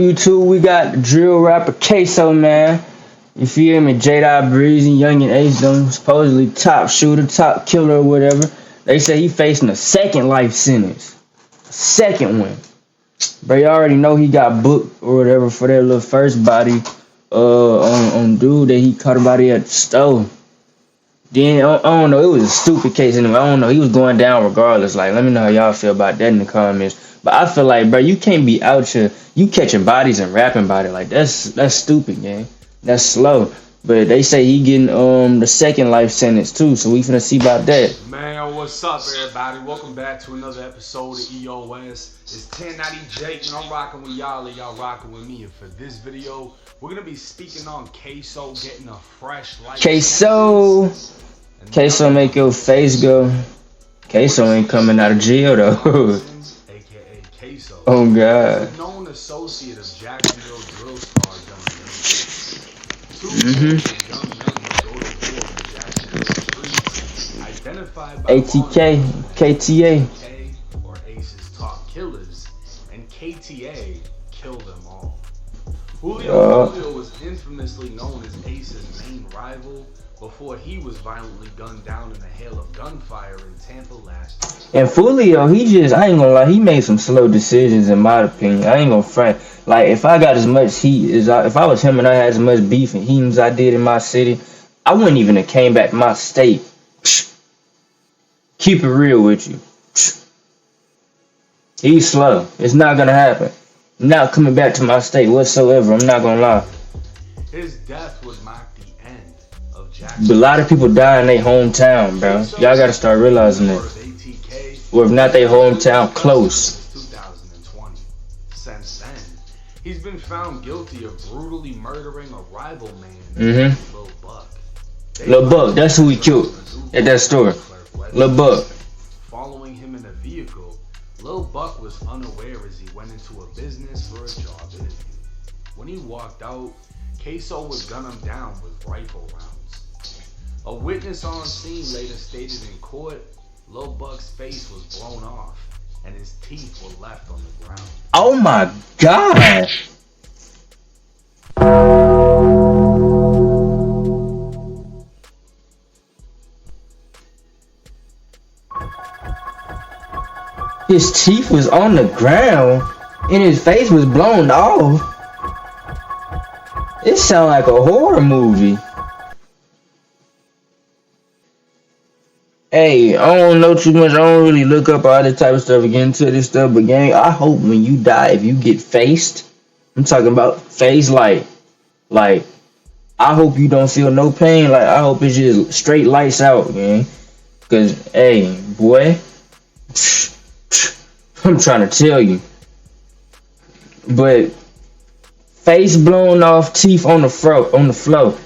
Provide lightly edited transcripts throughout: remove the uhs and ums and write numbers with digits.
YouTube, we got the drill rapper Ksoo, man. You feel me? J. Breezy, Young and Ace, them supposedly top shooter, top killer, or whatever. They say he facing a second life sentence. Second one. But you already know he got booked or whatever for that little first body on dude that he caught a body at the store. Then I don't know, it was a stupid case anyway. I don't know, he was going down regardless. Like, let me know how y'all feel about that in the comments. But I feel like, bro, you can't be out here, you catching bodies and rapping about it. Like, that's stupid, gang. That's slow. But they say he getting the second life sentence too, so we finna see about that. Man, what's up, everybody? Welcome back to another episode of EOS. It's 1090 Jake, and I'm rocking with y'all, and y'all rocking with me. And for this video, we're gonna be speaking on Ksoo getting a fresh life sentence. Ksoo make your face go. Ksoo ain't coming out of jail though. AKA Ksoo. Oh God. He's a known associate of Jacksonville drill star Young men go to war in Jacksonville streets, identified by ATK, KTA, or Ace's top killers, and KTA killed them all. Julio Foolio was infamously known as Ace's main rival before he was violently gunned down in a hail of gunfire in Tampa last year. And Foolio, he just, I ain't gonna lie, he made some slow decisions in my opinion. I ain't gonna front. Like, if I got as much heat as if I was him and I had as much beef and heat as I did in my city, I wouldn't even have came back to my state. Keep it real with you. He's slow. It's not gonna happen. I'm not coming back to my state whatsoever. I'm not gonna lie. His death would mark the end of But a lot of people die in their hometown, bro. Y'all gotta start realizing that. Or if not their hometown, close. 2020. Since then, he's been found guilty of brutally murdering a rival man, Lil Buck. Lil Buck, that's who he killed at that store. Lil Buck. Following him in a vehicle, Lil Buck was unaware as he went into a business for a job interview. When he walked out, Ksoo would gun him down with rifle rounds. A witness on scene later stated in court, Lil Buck's face was blown off and his teeth were left on the ground. Oh my God! His teeth was on the ground and his face was blown off. It sounds like a horror movie. Hey, I don't know too much. I don't really look up all this type of stuff and get into this stuff. But gang, I hope when you die, if you get faced, I'm talking about face like, I hope you don't feel no pain. Like, I hope it's just straight lights out, man. Cause, hey, boy, I'm trying to tell you. But face blown off, teeth on the floor.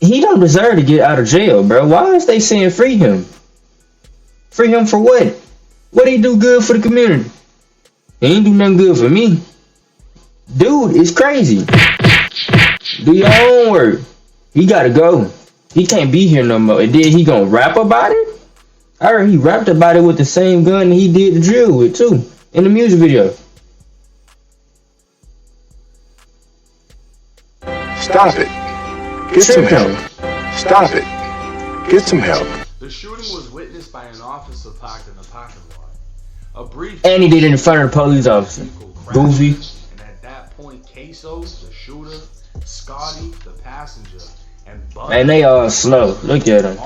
He don't deserve to get out of jail, bro. Why is they saying free him? Free him for what? What he do good for the community? He ain't do nothing good for me. Dude, it's crazy. Do your own work. He gotta go. He can't be here no more. And then he gonna rap about it? I heard he rapped about it with the same gun he did the drill with too, in the music video. Stop it. Get some help. Stop it. Get some help. The shooting was witnessed by an officer parked in the parking lot. A brief And he did it in front of the police officer. Goofy. And at that point, Ksoo, the shooter, Scotty, the passenger, and Bud. Man, they all slow. Look at them.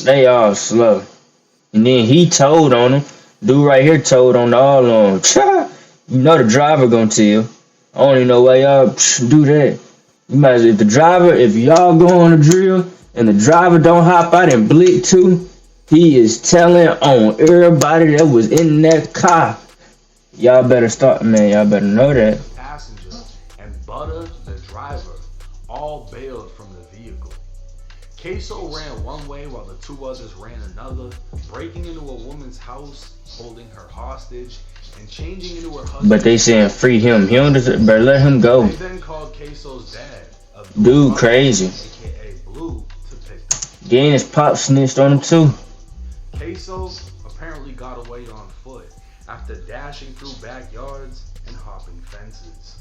They all slow. And then he told on them. Dude right here told on all of them. You know the driver gonna tell. I don't even know why y'all do that. You might as well, if y'all go on a drill and the driver don't hop out and blick too, he is telling on everybody that was in that car. Y'all better start, man. Y'all better know that. Passenger and Butter, the driver, all bailed from the vehicle. Ksoo ran one way while the two others ran another, breaking into a woman's house, holding her hostage, and changing into her husband. But they saying free him. He don't deserve, better let him go. They then called Ksoo's dad, dude crazy. AKA Blue, to pick them. Then his pop snitched on him too. Ksoo apparently got away on foot after dashing through backyards and hopping fences.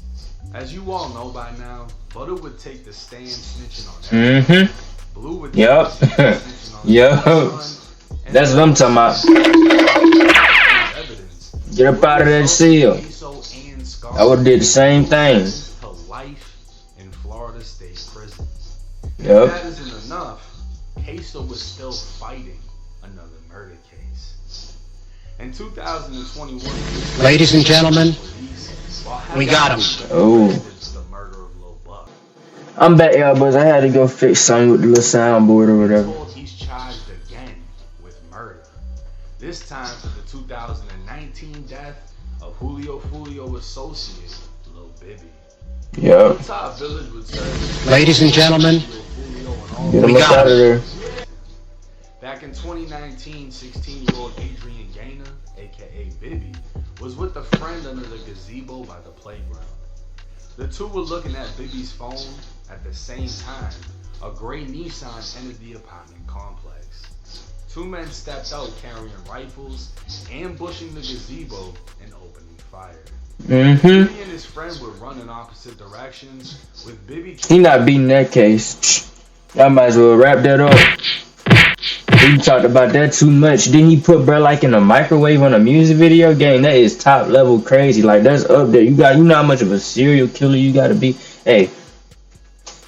As you all know by now, Butter would take the stand snitching on everyone. Blue would take the stand snitching on Yup. That's what I'm talking about. evidence. Get up out of that cell. I would have did the same thing. To life in Florida State Prison. If Yup. that isn't enough, Ksoo was still fighting another murder case. In 2021, ladies and gentlemen, we got him. Oh. The murder of Lil Buck. I'm back, y'all, boys. I had to go fix something with the little soundboard or whatever. He's charged again with murder. This time for the 2019 death of Julio Foolio associate, Lil Bibby. Yup. Top Village would serve. Ladies and gentlemen, Get him up out of there. Back in 2019, 16-year-old Adrian Gaynor, aka Bibby, was with a friend under the gazebo by the playground. The two were looking at Bibby's phone at the same time. A gray Nissan entered the apartment complex. Two men stepped out carrying rifles, ambushing the gazebo and opening fire. Bibby and his friend would run in opposite directions, with Bibby... He not beating that case. Y'all might as well wrap that up. He talked about that too much. Didn't he put bro like in a microwave on a music video game? That is top level crazy. Like that's up there. You know how much of a serial killer you gotta be. Hey,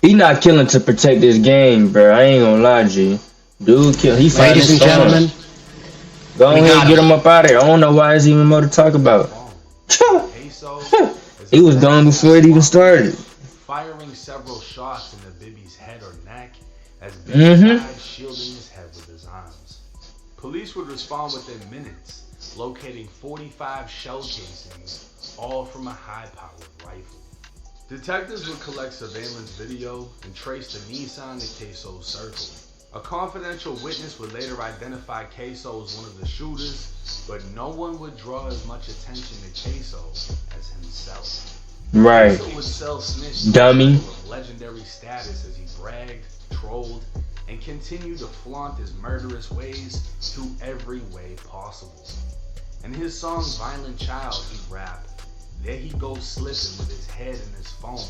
he not killing to protect this game, bro. I ain't gonna lie, G. Dude, kill. He ladies and gentlemen, go ahead and get him up out of here. I don't know why there's even more to talk about. He was gone before it even started. Firing several shots into Bibby's head or neck as Bibby died, shielding his head with his arms. Police would respond within minutes, locating 45 shell casings, all from a high-powered rifle. Detectives would collect surveillance video and trace the Nissan to Ksoo's circle. A confidential witness would later identify Ksoo as one of the shooters, but no one would draw as much attention to Ksoo as himself. Right. Ksoo would sell snitch dummy of legendary status as he bragged, trolled, and continued to flaunt his murderous ways through every way possible. In his song Violent Child, he rapped, "There he goes slipping with his head in his phone.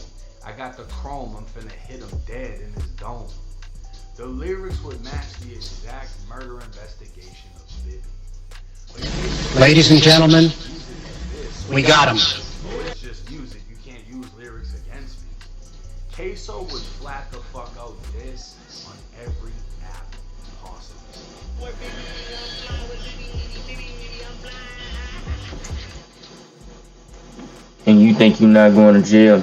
I got the chrome, I'm finna hit him dead in his dome." The lyrics would match the exact murder investigation of Bibby. ladies and gentlemen, we got him. Oh, it's just music, you can't use lyrics against me. Ksoo would flat the fuck out this on every app possible. and you think you're not going to jail.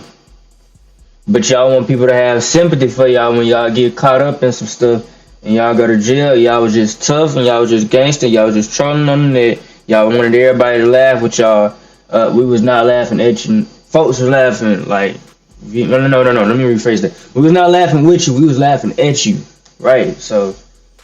But y'all want people to have sympathy for y'all when y'all get caught up in some stuff and y'all go to jail. Y'all was just tough and y'all was just gangster. Y'all was just trolling on the net. Y'all wanted everybody to laugh with y'all. We was not laughing at you. Folks was laughing like, no. Let me rephrase that. We was not laughing with you. We was laughing at you. Right? So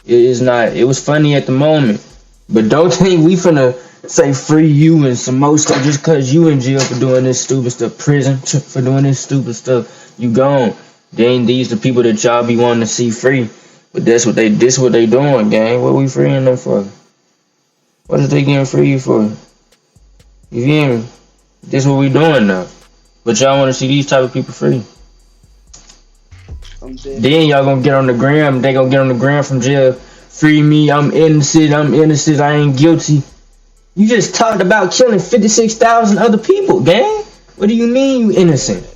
it was funny at the moment. But don't think we finna say free you and some more stuff just cause you in jail for doing this stupid stuff. Prison for doing this stupid stuff. You gone. Then these the people that y'all be wanting to see free. But this what they doing, gang. What we freeing them for? What is they getting free for? You hear me? This what we doing now. But y'all want to see these type of people free. Then y'all gonna get on the gram. They gonna get on the gram from jail. Free me. I'm innocent. I ain't guilty. You just talked about killing 56,000 other people, gang. What do you mean you innocent?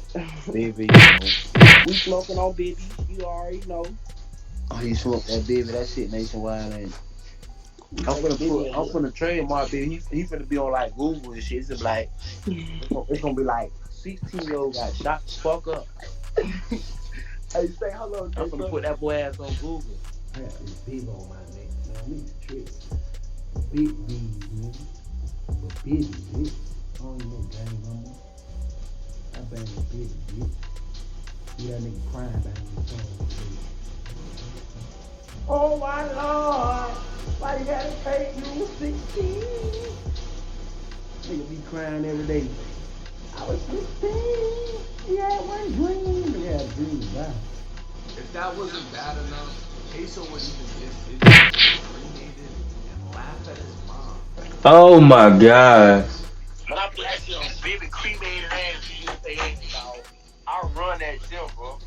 Baby, you know. We smoking on Bibby. You already know. Oh, he smoked that baby. That shit nationwide. And I'm finna trademark Bibby. He finna be on like Google and shit. It's like it's gonna be like 16-year-old got shot the fuck up. Hey, say hello. I'm finna put that boy ass on Google. I got this Bibby on my neck. Man, I need to trick. Big B, man. But Bibby, bitch. I don't even know game no more. I bang with Bibby, bitch. See that nigga crying back in the phone. Oh my Lord, why you gotta pay you 16? Nigga be crying every day. I was 16. He had one dream. He had a dream, wow. If that wasn't bad enough, Ksoo would even get videos cremated and laugh at his mom. Oh my God. But I put that shit on Bibby cremated I'll run that gym, bro.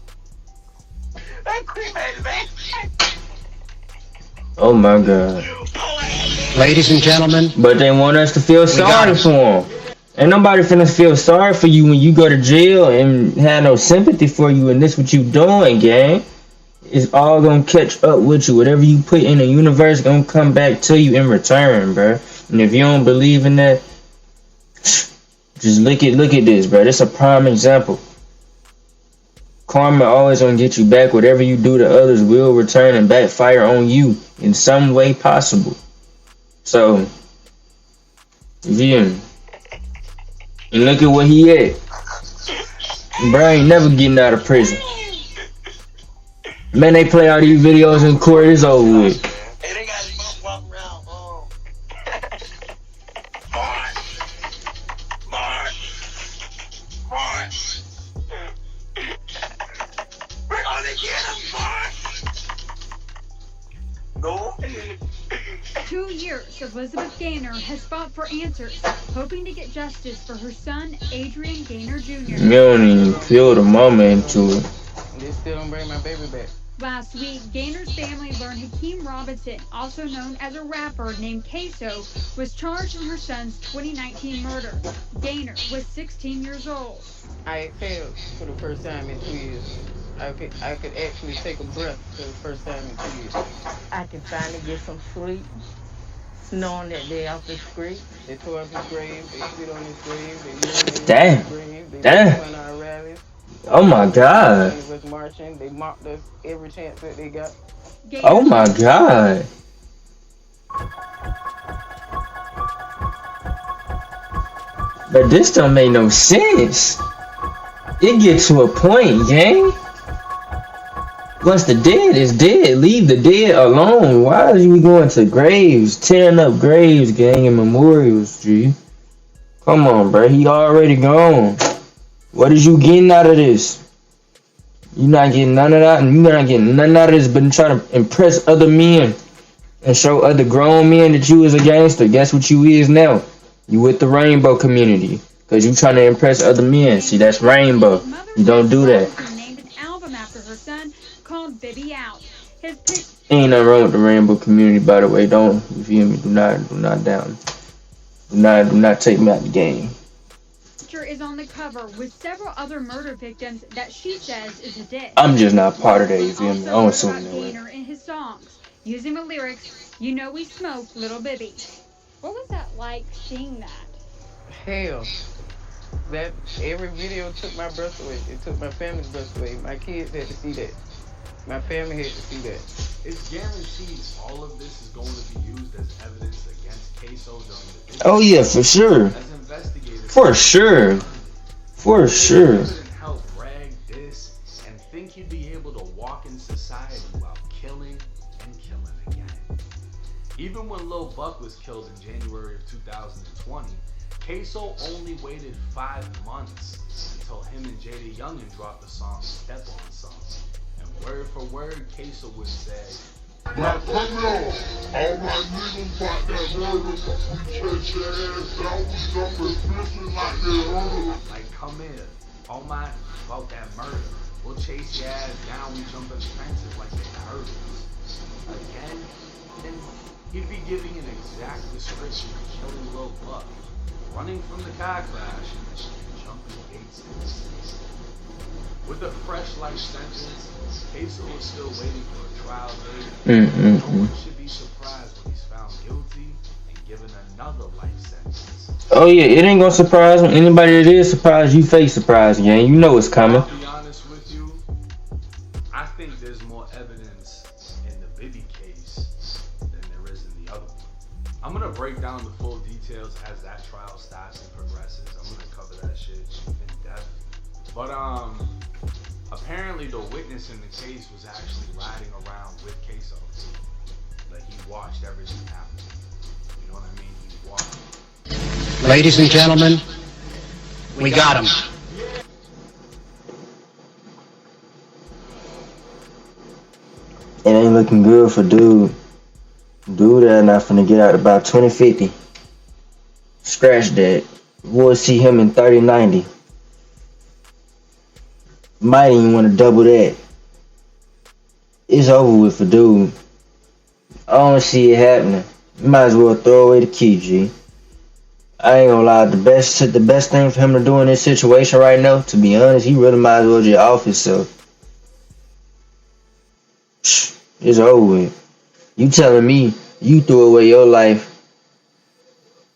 That cremated man. Oh my God. Ladies and gentlemen, But they want us to feel got sorry him. for him. Ain't nobody finna feel sorry for you when you go to jail and have no sympathy for you, and this what you doing, gang. It's all gonna catch up with you. Whatever you put in the universe gonna come back to you in return, bro. And if you don't believe in that, just look at this, bro. This a prime example. Karma always gonna get you back. Whatever you do to others will return and backfire on you in some way possible. So, yeah. And look at where he at. Bro ain't never getting out of prison. Man, they play all these videos in court, it's over with. Hey, they got him walk around. Mark. We're gonna get him, Mark. No. 2 years, Elizabeth Gaynor has fought for answers, hoping to get justice for her son, Adrian Gaynor Jr. You don't even feel the moment into it. They still don't bring my baby back. Last week, Gaynor's family learned Hakeem Robinson, also known as a rapper named Ksoo, was charged in her son's 2019 murder. Gaynor was 16 years old. I exhaled for the first time in 2 years. I could actually take a breath for the first time in 2 years. I can finally get some sleep, knowing that they off the street. They tore up his grave, they spit on his grave, they urinated Damn. on his grave, they Damn. went on our rallies. Oh my God. They was marching, they mocked us every chance that they got. Gaynor Oh my God. But this don't make no sense. It gets to a point, gang. Once the dead is dead, leave the dead alone. Why are you going to graves, tearing up graves, gang, and memorials, G? Come on, bro. He already gone. What is you getting out of this? You not getting none of that, and you not getting none out of this, but trying to impress other men and show other grown men that you is a gangster. Guess what you is now? You with the rainbow community, cause you trying to impress other men. See, that's rainbow. You don't do that. named an album after her son called Baby Out. His Ain't nothing wrong with the rainbow community, by the way. Don't, you feel me? Do not down. Do not take me out the game. picture is on the cover with several other murder victims that she says is a diss. I'm just not part of that, you feel me? I don't Also assume wrote that about way. Gaynor in his songs, using the lyrics, "You know we smoke, little Bibby." What was that like seeing that? Hell, that every video took my breath away. It took my family's breath away. My kids had to see that. My family had to see that. It's guaranteed all of this is going to be used as evidence against Ksoo during the video. Oh yeah, for sure. As investigators, For sure. For sure. you couldn't help brag, diss, and think you'd be able to walk in society while killing and killing again. Even when Lil Buck was killed in January of 2020, Ksoo only waited 5 months until him and Jada Youngin dropped the song Step On Song. And word for word, Ksoo would say, Now come on, all my niggas about that murder, we catch your ass out, we jumping fishing like they heard. like, come here, all my about that murder. We'll chase your ass down, we jump in the fences like they heard us. Again, and he'd be giving an exact description of killing Lil Buck, running from the car crash, and jumping gates in the city. With a fresh life sentence, Ksoo is still waiting for a trial date. No one should be surprised when he's found guilty and given another life sentence. Oh yeah, it ain't gonna surprise me. Anybody that is surprised, you fake surprised, gang. You know it's coming. I'll be honest with you, I think there's more evidence in the Bibby case than there is in the other one. I'm gonna break down the full details as that trial starts and progresses. I'm gonna cover that shit in depth. But apparently the witness in the case was actually riding around with Ksoo. Like he watched everything happen. You know what I mean? He watched. Ladies and gentlemen, we got him. It ain't looking good for dude. Dude that not finna get out about 2050. Scratch that. We'll see him in 3090. Might even want to double that. It's over with for dude. I don't see it happening. You might as well throw away the key, G. I ain't gonna lie. The best thing for him to do in this situation right now, to be honest, he really might as well just off himself. It's over with. You telling me you threw away your life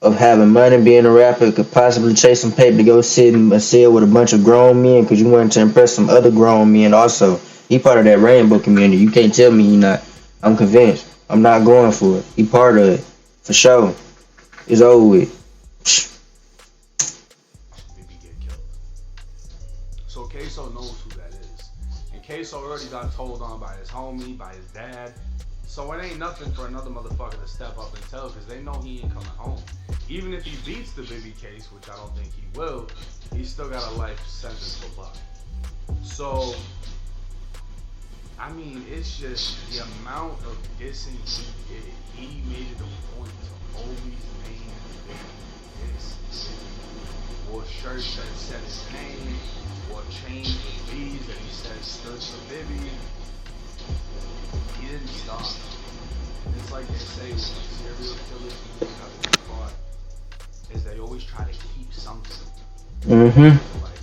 of having money, being a rapper, could possibly chase some paper to go sit in a cell with a bunch of grown men because you wanted to impress some other grown men also. He part of that rainbow community. You can't tell me he not. I'm convinced. I'm not going for it. He part of it. For sure. It's over with. Maybe get killed. So Ksoo knows who that is. And Ksoo already got told on by his homie, by his dad. So it ain't nothing for another motherfucker to step up and tell because they know he ain't coming home. Even if he beats the Bibby case, which I don't think he will, he's still got a life sentence for Buck. So, I mean, it's just the amount of dissing he did. He made it a point to always name Bibby this. Wore shirts that said his name, wore chains with B's that he said stood for Bibby. He didn't stop. It's like they say with serial killers who have been caught, is they always try to keep something. Like,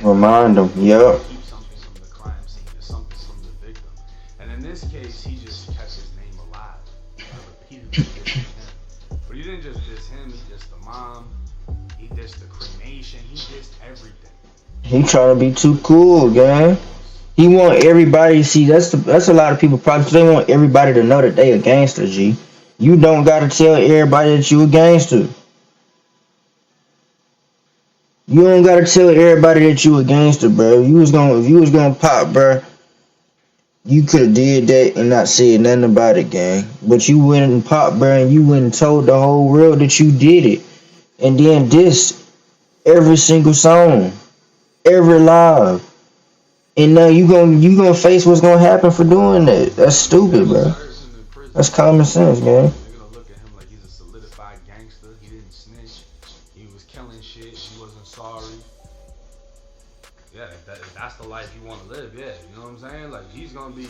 remind them. Yep. Keep something from the crime scene or something from the victim. And in this case, he just kept his name alive. Repeatedly dissed him. But he didn't just diss him, he dissed the mom, he dissed the cremation, he dissed everything. He trying to be too cool, gang. He want everybody to see. That's a lot of people probably. They want everybody to know that they a gangster. G. You don't gotta tell everybody that you a gangster. You don't gotta tell everybody that you a gangster, bro. If you was gonna pop, bro, you could have did that and not said nothing about it, gang. But you went and popped, bro, and you went and told the whole world that you did it, and then this every single song, every live. And now you gonna face what's gonna happen for doing that. That's stupid, bro. That's common sense, man. They're gonna look at him like he's a solidified gangster. He didn't snitch. He was killing shit. He wasn't sorry. Yeah, if that's the life you want to live, yeah. You know what I'm saying? Like, he's gonna be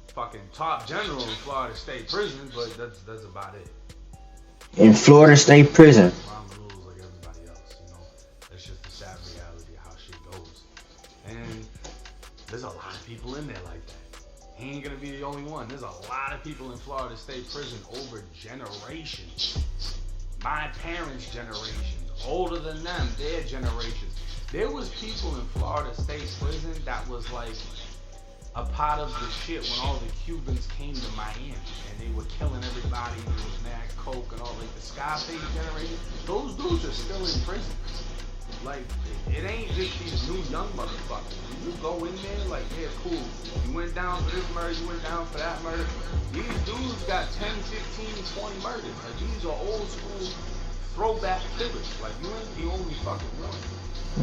fucking top general in Florida State Prison, but that's about it. In Florida State Prison. Rules like everybody else, you know. That's just the sad reality of how shit goes. And there's a lot of people in there like that. He ain't gonna be the only one. There's a lot of people in Florida State Prison over generations. My parents' generations, older than them, their generations. There was people in Florida State Prison that was like a part of the shit when all the Cubans came to Miami and they were killing everybody and there was mad coke and all, like the Scarface generation. Those dudes are still in prison. Like, it ain't just these new young motherfuckers. When you go in there, like, yeah, cool. You went down for this murder, you went down for that murder. These dudes got 10, 15, 20 murders. Like, these are old school throwback killers. Like, you ain't the only fucking one.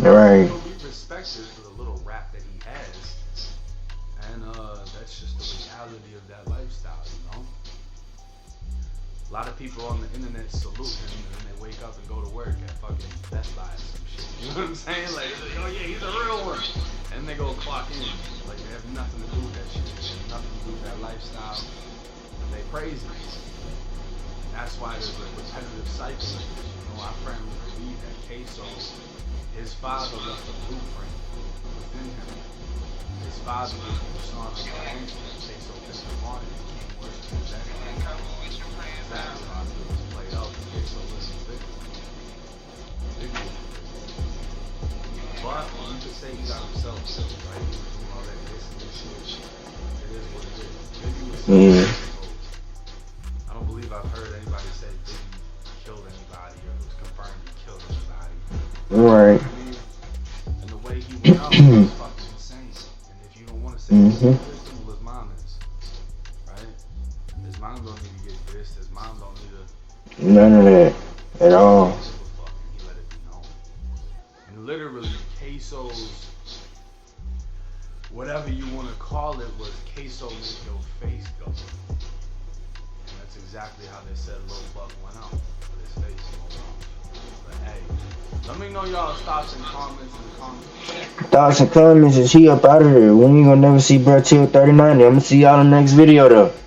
Right. He'll be respected for the little rap that he has. And that's just the reality of that lifestyle, you know? A lot of people on the internet salute him and then they wake up and go to work at fucking Best Buy or some shit. You know what I'm saying? Like, oh yeah, he's a real one. And they go clock in. Like, they have nothing to do with that shit. They have nothing to do with that lifestyle. And they praise him. And that's why there's a repetitive cycle of this. You know, I firmly believe that Ksoo, his father left a blueprint within him. His father was the persona of a gangster. Ksoo took him on and became worse than his ex. That's how it was played out. Ksoo was a victim. But you could say he got himself killed, right? He was doing all that dissing and shit. It is what it is. Biggie was I don't believe I've heard anybody say Biggie killed anybody or it was confirmed he killed anybody. Right. And the way he went out was fucking insane. And if you don't want to say he's a victim, well, his mom is. Right? His mom don't need to get dissed. His mom don't need to. None of that at all. He let it be known. And literally, Ksoo's, whatever you want to call it, was Ksoo make your face go. And that's exactly how they said Lil Buck went out. With his face going off. But hey, let me know y'all's thoughts and comments in the comments. thoughts and comments. Is he up out of here? We ain't gonna never see bruh till 39. I'm gonna see y'all in the next video though.